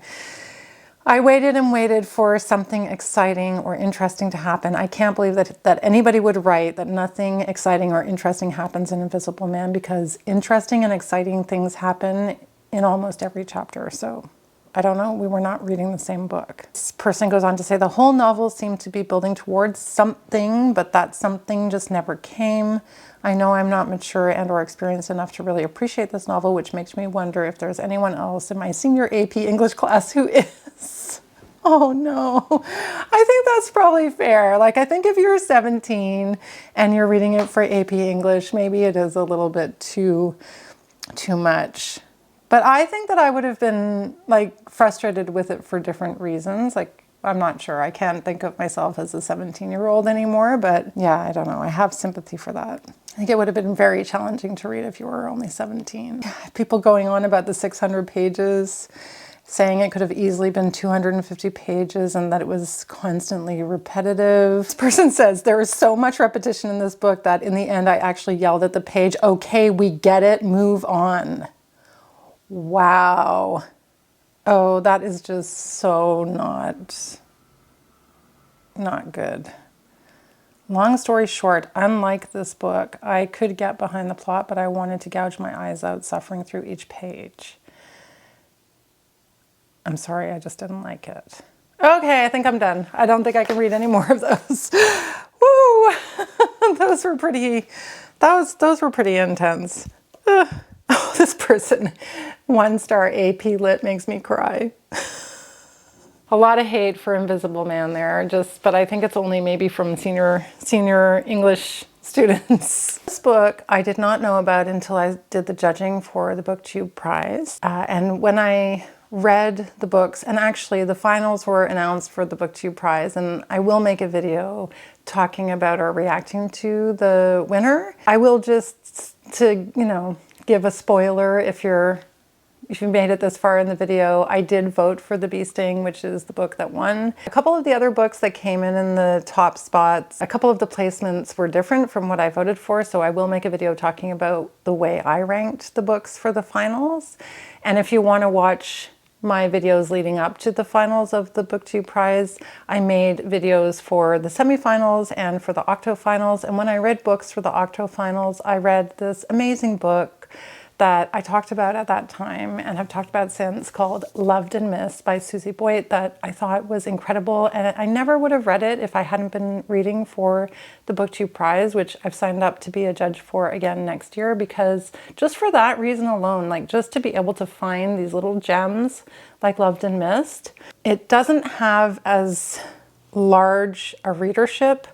I waited and waited for something exciting or interesting to happen. I can't believe that anybody would write that nothing exciting or interesting happens in Invisible Man, because interesting and exciting things happen in almost every chapter. So I don't know, we were not reading the same book. This person goes on to say, the whole novel seemed to be building towards something, but that something just never came. I know I'm not mature and or experienced enough to really appreciate this novel, which makes me wonder if there's anyone else in my senior AP English class who is. Oh no, I think that's probably fair. Like, I think if you're 17 and you're reading it for AP English, maybe it is a little bit too much. But I think that I would have been like frustrated with it for different reasons. Like, I'm not sure. I can't think of myself as a 17-year-old anymore, but yeah, I don't know. I have sympathy for that. I think it would have been very challenging to read if you were only 17. People going on about the 600 pages, saying it could have easily been 250 pages and that it was constantly repetitive. This person says, there is so much repetition in this book that in the end I actually yelled at the page, okay, we get it, move on. Wow. Oh, that is just so not good. Long story short, unlike this book, I could get behind the plot, but I wanted to gouge my eyes out suffering through each page. I'm sorry, I just didn't like it. Okay, I think I'm done. I don't think I can read any more of those. Woo! Those were pretty intense. Oh, this person, 1 star AP Lit makes me cry. A lot of hate for Invisible Man there, but I think it's only maybe from senior English students. This book I did not know about until I did the judging for the BookTube prize. And when I read the books, and actually the finals were announced for the BookTube prize, and I will make a video talking about or reacting to the winner. I will just, to give a spoiler, if you made it this far in the video, I did vote for The Bee Sting, which is the book that won. A couple of the other books that came in the top spots, a couple of the placements were different from what I voted for, so I will make a video talking about the way I ranked the books for the finals. And if you want to watch my videos leading up to the finals of the BookTube prize, I made videos for the semifinals and for the octofinals. And when I read books for the octofinals, I read this amazing book that I talked about at that time and have talked about since, called Loved and Missed by Susie Boyt, that I thought was incredible. And I never would have read it if I hadn't been reading for the BookTube prize, which I've signed up to be a judge for again next year, because just for that reason alone, like just to be able to find these little gems like Loved and Missed. It doesn't have as large a readership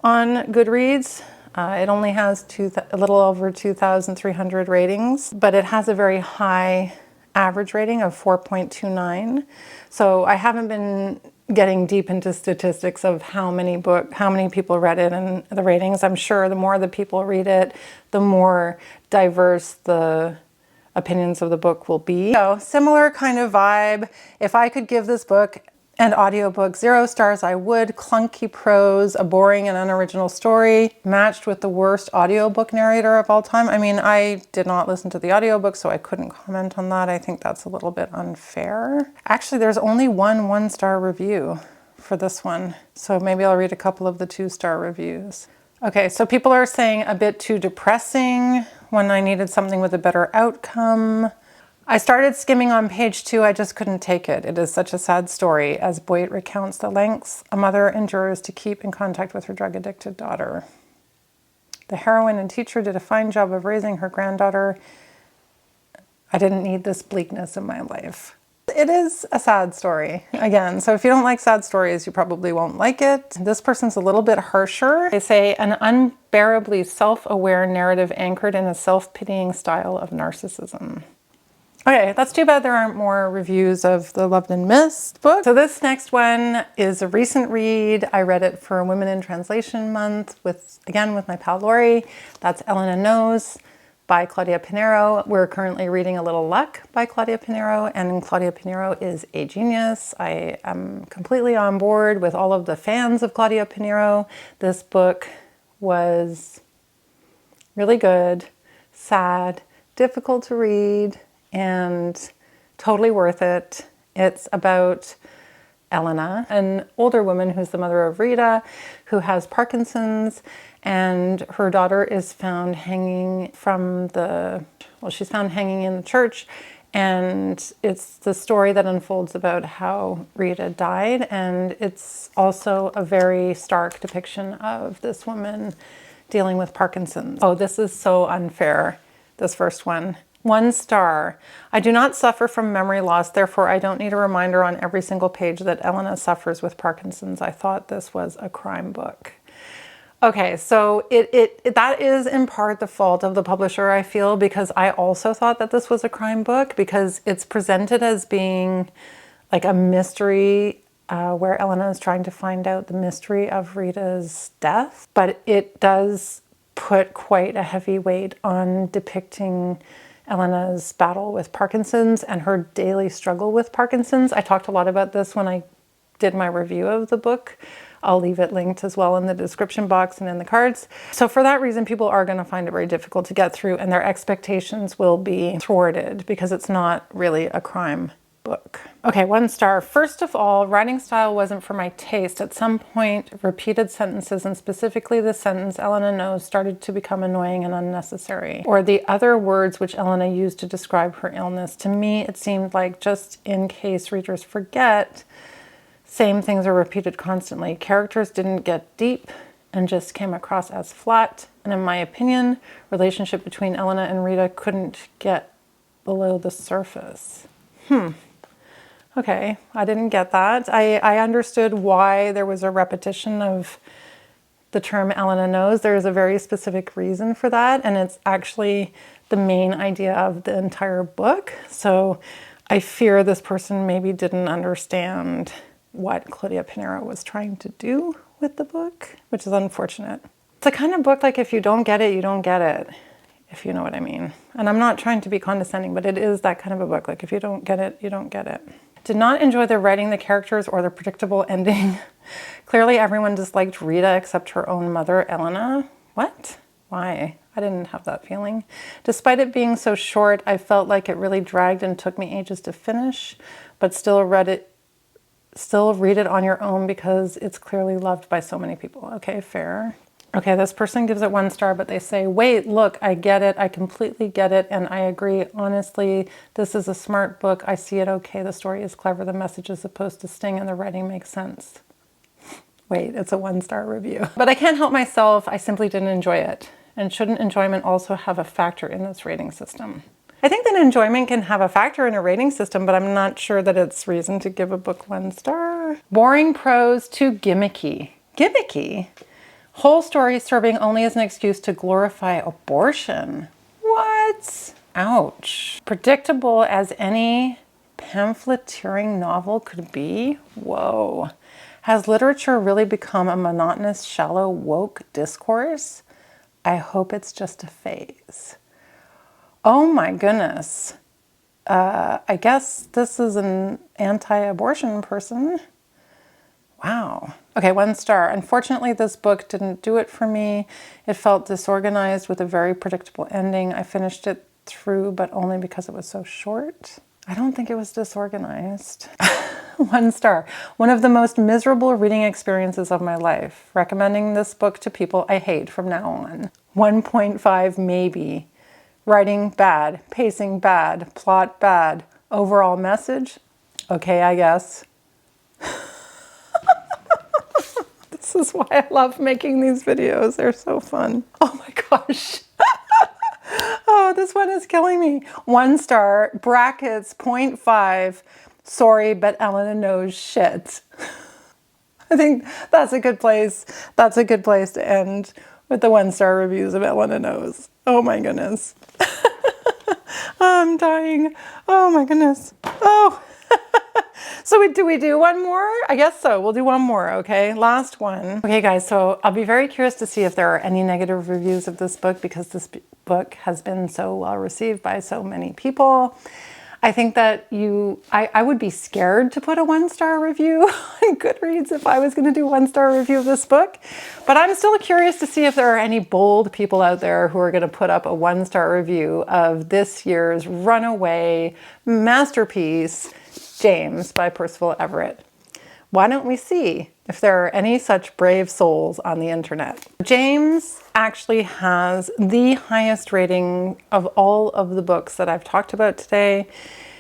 on Goodreads. It only has a little over 2,300 ratings, but it has a very high average rating of 4.29. So I haven't been getting deep into statistics of how many people read it and the ratings. I'm sure the more the people read it, the more diverse the opinions of the book will be. So similar kind of vibe. If I could give this book and audiobook 0 stars, I would. Clunky prose, a boring and unoriginal story, matched with the worst audiobook narrator of all time. I mean, I did not listen to the audiobook, so I couldn't comment on that. I think that's a little bit unfair. Actually, there's only one 1-star review for this one, so maybe I'll read a couple of the 2-star reviews. Okay, so people are saying a bit too depressing when I needed something with a better outcome. I started skimming on page 2. I just couldn't take it. It is such a sad story as Boyt recounts the lengths a mother endures to keep in contact with her drug-addicted daughter. The heroine and teacher did a fine job of raising her granddaughter. I didn't need this bleakness in my life. It is a sad story, again. So if you don't like sad stories, you probably won't like it. This person's a little bit harsher. They say, an unbearably self-aware narrative anchored in a self-pitying style of narcissism. Okay, that's too bad there aren't more reviews of the Loved and Missed book. So this next one is a recent read. I read it for Women in Translation Month with my pal Lori. That's Elena Knows by Claudia Pineiro. We're currently reading A Little Luck by Claudia Pineiro, and Claudia Pineiro is a genius. I am completely on board with all of the fans of Claudia Pineiro. This book was really good, sad, difficult to read, and totally worth it. It's about Elena, an older woman who's the mother of Rita, who has Parkinson's, and her daughter is found hanging she's found hanging in the church, and it's the story that unfolds about how Rita died, and it's also a very stark depiction of this woman dealing with Parkinson's. Oh, this is so unfair, this first one. 1 star. I do not suffer from memory loss, therefore I don't need a reminder on every single page that Elena suffers with Parkinson's. I thought this was a crime book. Okay, so that is in part the fault of the publisher, I feel, because I also thought that this was a crime book because it's presented as being like a mystery where Elena is trying to find out the mystery of Rita's death, but it does put quite a heavy weight on depicting Elena's battle with Parkinson's and her daily struggle with Parkinson's. I talked a lot about this when I did my review of the book. I'll leave it linked as well in the description box and in the cards. So for that reason, people are going to find it very difficult to get through, and their expectations will be thwarted because it's not really a crime book. Okay, 1 star. First of all, writing style wasn't for my taste. At some point, repeated sentences, and specifically the sentence Elena knows, started to become annoying and unnecessary. Or the other words which Elena used to describe her illness. To me, it seemed like just in case readers forget, same things are repeated constantly. Characters didn't get deep and just came across as flat. And in my opinion, relationship between Elena and Rita couldn't get below the surface. Okay, I didn't get that. I understood why there was a repetition of the term Elena knows. There is a very specific reason for that, and it's actually the main idea of the entire book. So I fear this person maybe didn't understand what Claudia Pineiro was trying to do with the book, which is unfortunate. It's the kind of book like if you don't get it, you don't get it, if you know what I mean. And I'm not trying to be condescending, but it is that kind of a book. Like if you don't get it, you don't get it. Did not enjoy the writing, the characters, or the predictable ending. Clearly everyone disliked Rita except her own mother, Elena. What? Why? I didn't have that feeling. Despite it being so short, I felt like it really dragged and took me ages to finish, but still read it on your own because it's clearly loved by so many people. Okay, fair. Okay, this person gives it 1 star, but they say, wait, look, I get it. I completely get it. And I agree. Honestly, this is a smart book. I see it okay. The story is clever. The message is supposed to sting and the writing makes sense. Wait, it's a 1 star review. But I can't help myself. I simply didn't enjoy it. And shouldn't enjoyment also have a factor in this rating system? I think that enjoyment can have a factor in a rating system, but I'm not sure that it's reason to give a book 1 star. Boring prose too gimmicky. Gimmicky? Whole story serving only as an excuse to glorify abortion. What? Ouch. Predictable as any pamphleteering novel could be? Whoa. Has literature really become a monotonous, shallow, woke discourse? I hope it's just a phase. Oh my goodness. I guess this is an anti-abortion person. Wow. Okay, 1 star. Unfortunately, this book didn't do it for me. It felt disorganized with a very predictable ending. I finished it through, but only because it was so short. I don't think it was disorganized. 1 star. One of the most miserable reading experiences of my life. Recommending this book to people I hate from now on. 1.5 maybe. Writing bad, pacing bad, plot bad, overall message, okay, I guess. This is why I love making these videos. They're so fun. Oh my gosh. Oh, this one is killing me. 1 star, brackets, 0.5. Sorry, but Elena knows shit. I think that's a good place. That's a good place to end with the 1 star reviews of Elena knows. Oh my goodness. I'm dying. Oh my goodness. Oh. So do we do one more? I guess so. We'll do one more, okay? Last one. Okay, guys, so I'll be very curious to see if there are any negative reviews of this book because this book has been so well received by so many people. I think that I would be scared to put a 1 star review on Goodreads if I was going to do a 1 star review of this book. But I'm still curious to see if there are any bold people out there who are going to put up a 1 star review of this year's runaway masterpiece, James by Percival Everett. Why don't we see if there are any such brave souls on the internet? James actually has the highest rating of all of the books that I've talked about today.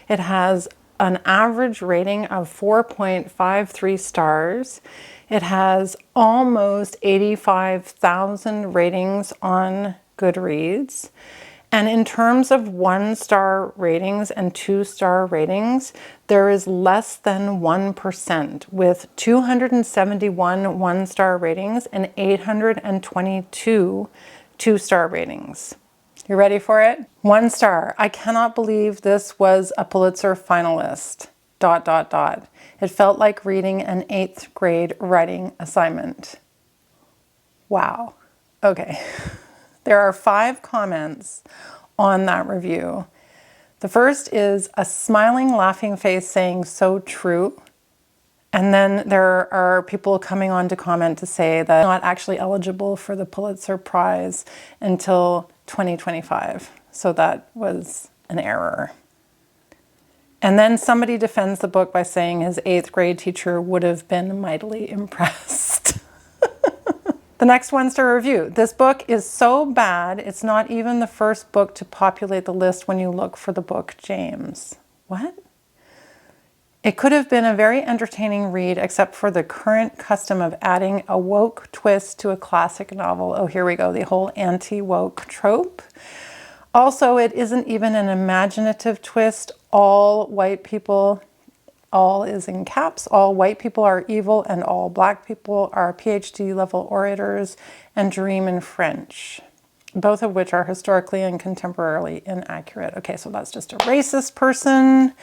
It has an average rating of 4.53 stars. It has almost 85,000 ratings on Goodreads. And in terms of 1 star ratings and 2 star ratings, there is less than 1% with 271 1 star ratings and 822 2 star ratings. You ready for it? 1 star. I cannot believe this was a Pulitzer finalist. ... It felt like reading an 8th grade writing assignment. Wow. Okay. There are 5 comments on that review. The first is a smiling, laughing face saying, "So true." And then there are people coming on to comment to say that not actually eligible for the Pulitzer Prize until 2025. So that was an error. And then somebody defends the book by saying his 8th grade teacher would have been mightily impressed. The next 1 star review. This book is so bad, it's not even the first book to populate the list when you look for the book James. What? It could have been a very entertaining read, except for the current custom of adding a woke twist to a classic novel. Oh, here we go, the whole anti-woke trope. Also, it isn't even an imaginative twist. All white people, all is in caps, all white people are evil and all black people are PhD level orators and dream in French, both of which are historically and contemporarily inaccurate. Okay, so that's just a racist person.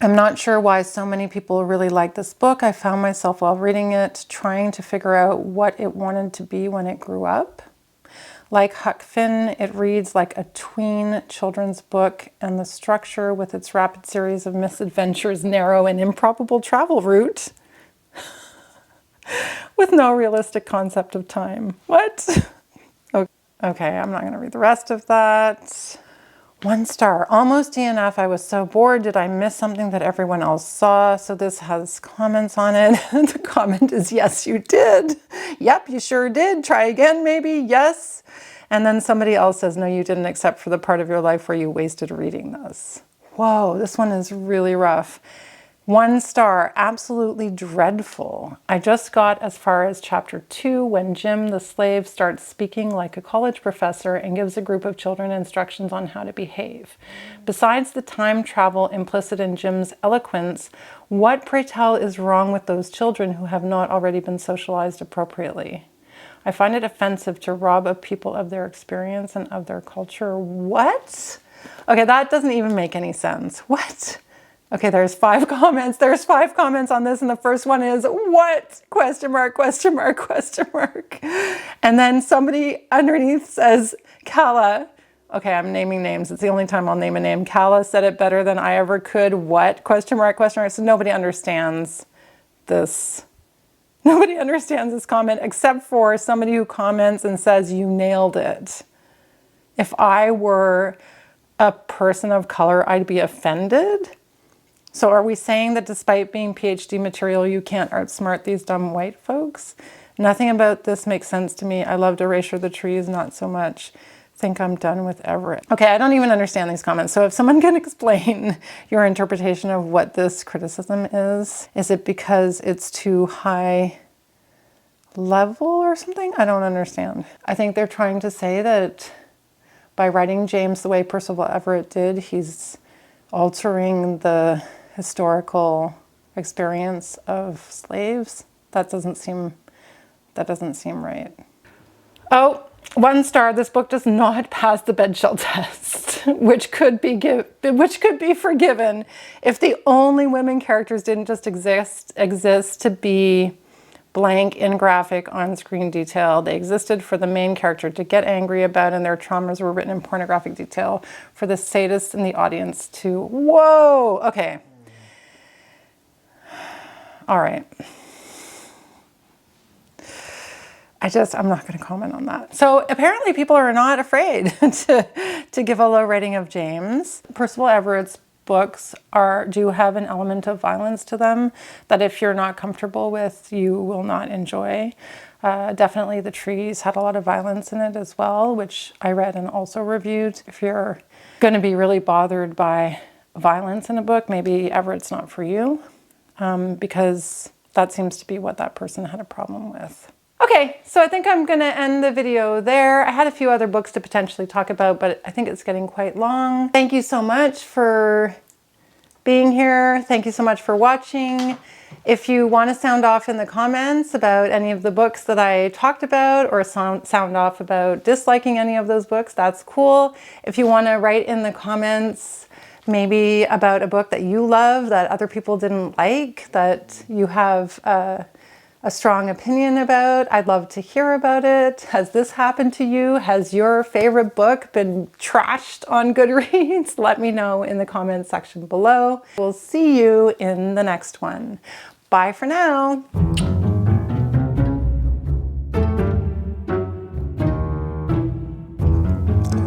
I'm not sure why so many people really like this book. I found myself while reading it trying to figure out what it wanted to be when it grew up. Like Huck Finn, it reads like a tween children's book, and the structure with its rapid series of misadventures, narrow and improbable travel route with no realistic concept of time. What? Okay, I'm not going to read the rest of that. 1 star. Almost DNF. I was so bored. Did I miss something that everyone else saw? So this has comments on it. The comment is, yes, you did. Yep, you sure did. Try again, maybe. Yes. And then somebody else says, no, you didn't, except for the part of your life where you wasted reading this. Whoa, this one is really rough. 1 star, absolutely dreadful. I just got as far as chapter 2 when Jim the slave starts speaking like a college professor and gives a group of children instructions on how to behave. Besides the time travel implicit in Jim's eloquence, what, pray tell, is wrong with those children who have not already been socialized appropriately? I find it offensive to rob a people of their experience and of their culture. What? Okay, that doesn't even make any sense. What? Okay, there's 5 comments. There's 5 comments on this, and the first one is, what? Question mark, question mark, question mark. And then somebody underneath says, Kala. Okay, I'm naming names. It's the only time I'll name a name. Kala said it better than I ever could. What? Question mark, question mark. So nobody understands this. Nobody understands this comment except for somebody who comments and says, you nailed it. If I were a person of color, I'd be offended. So are we saying that despite being PhD material, you can't outsmart these dumb white folks? Nothing about this makes sense to me. I loved Erasure the Trees, not so much. think I'm done with Everett. Okay, I don't even understand these comments. So if someone can explain your interpretation of what this criticism is it because it's too high level or something? I don't understand. I think they're trying to say that by writing James the way Percival Everett did, he's altering the historical experience of slaves. That doesn't seem right. Oh, 1 star. This book does not pass the bedshell test, which could be forgiven if the only women characters didn't just exist to be blank in graphic on-screen detail. They existed for the main character to get angry about, and their traumas were written in pornographic detail for the sadists in the audience to, whoa, okay. All right. I'm not going to comment on that. So apparently people are not afraid to give a low rating of James. Percival Everett's books do have an element of violence to them that if you're not comfortable with, you will not enjoy. Definitely The Trees had a lot of violence in it as well, which I read and also reviewed. If you're going to be really bothered by violence in a book, maybe Everett's not for you, because that seems to be what that person had a problem with. Okay, so I think I'm going to end the video there. I had a few other books to potentially talk about, but I think it's getting quite long. Thank you so much for being here. Thank you so much for watching. If you want to sound off in the comments about any of the books that I talked about, or sound off about disliking any of those books, that's cool. If you want to write in the comments maybe about a book that you love that other people didn't like, that you have a strong opinion about, I'd love to hear about it. Has this happened to you? Has your favorite book been trashed on Goodreads? Let me know in the comments section below. We'll see you in the next one. Bye for now.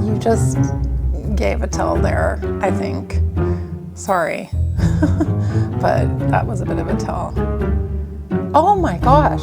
You just gave a tell there, I think. Sorry, but that was a bit of a tell. Oh my gosh.